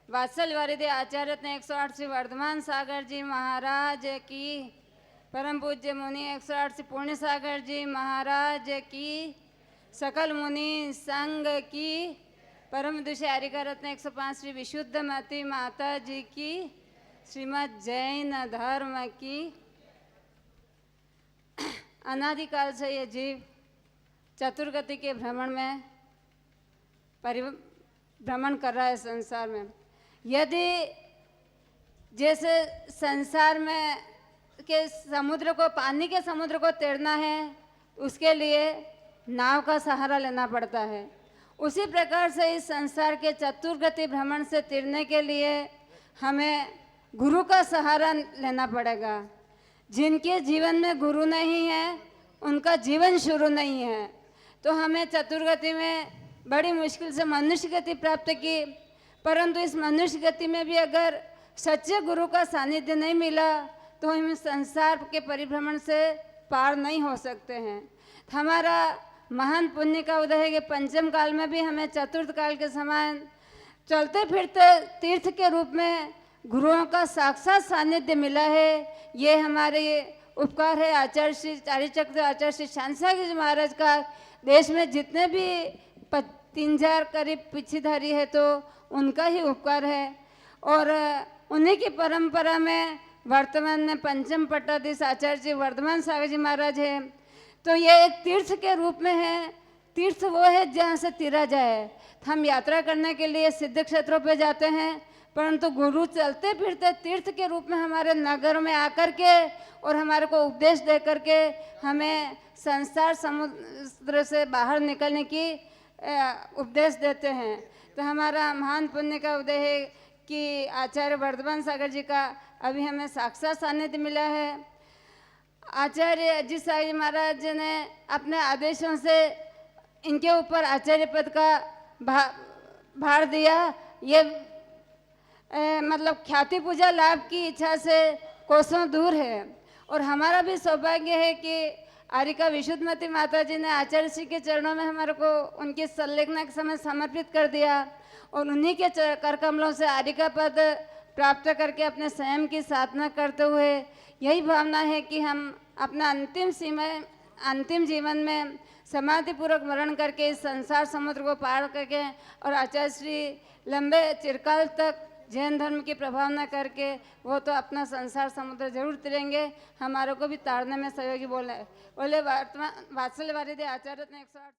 वात्सल वारिदे आचार्य 108 श्री वर्धमान सागर जी महाराज की, परम पूज्य मुनि 108 श्री पुण्य सागर जी महाराज की, सकल मुनि संघ की, परम विदुषी हरिका रत्न 105 श्री विशुद्ध मती माता जी की, श्रीमद जैन धर्म की। अनादिकाल से ये जीव चतुर्गति के भ्रमण में भ्रमण कर रहा है संसार में। यदि जैसे संसार में के समुद्र को, पानी के समुद्र को तैरना है, उसके लिए नाव का सहारा लेना पड़ता है, उसी प्रकार से इस संसार के चतुर्गति भ्रमण से तैरने के लिए हमें गुरु का सहारा लेना पड़ेगा। जिनके जीवन में गुरु नहीं है उनका जीवन शुरू नहीं है। तो हमें चतुर्गति में बड़ी मुश्किल से मनुष्य गति प्राप्त की, परंतु इस मनुष्य गति में भी अगर सच्चे गुरु का सानिध्य नहीं मिला तो हम संसार के परिभ्रमण से पार नहीं हो सकते हैं। हमारा महान पुण्य का उदय है कि पंचम काल में भी हमें चतुर्थ काल के समान चलते फिरते तीर्थ के रूप में गुरुओं का साक्षात सानिध्य मिला है। ये हमारे उपकार है आचार्य श्री चारिचक्र आचार्य श्री शांतिसागर जी महाराज का। देश में जितने भी 3000 करीब पीछेधारी है तो उनका ही उपकार है, और उन्हीं की परंपरा में वर्तमान में पंचम पट्टाधीश आचार्य जी वर्धमान सागर जी महाराज है। तो ये एक तीर्थ के रूप में है। तीर्थ वो है जहाँ से तिरा जाए। हम यात्रा करने के लिए सिद्ध क्षेत्रों पे जाते हैं, परंतु गुरु चलते फिरते तीर्थ के रूप में हमारे नगर में आकर के और हमारे को उपदेश दे करके हमें संसार समुद्र से बाहर निकलने की उपदेश देते हैं। तो हमारा महान पुण्य का उदय है कि आचार्य वर्धमान सागर जी का अभी हमें साक्षात सानिध्य मिला है। आचार्य अजीत सागर जी महाराज ने अपने आदेशों से इनके ऊपर आचार्य पद का भार दिया। ये मतलब ख्याति पूजा लाभ की इच्छा से कोसों दूर है, और हमारा भी सौभाग्य है कि आरिका विशुद्धमती माता जी ने आचार्य श्री के चरणों में हमारे को उनकी संलेखना के समय समर्पित कर दिया, और उन्हीं के कर कमलों से आरिका पद प्राप्त करके अपने स्वयं की साधना करते हुए यही भावना है कि हम अपना अंतिम जीवन में समाधि पूर्वक मरण करके इस संसार समुद्र को पार करके और आचार्य श्री लंबे चिरकाल तक जैन धर्म की प्रभावना करके वो तो अपना संसार समुद्र जरूर तिरेंगे, हमारे को भी तारने में सहयोगी बोले वात्सल्य वारिदे आचार्य ने 108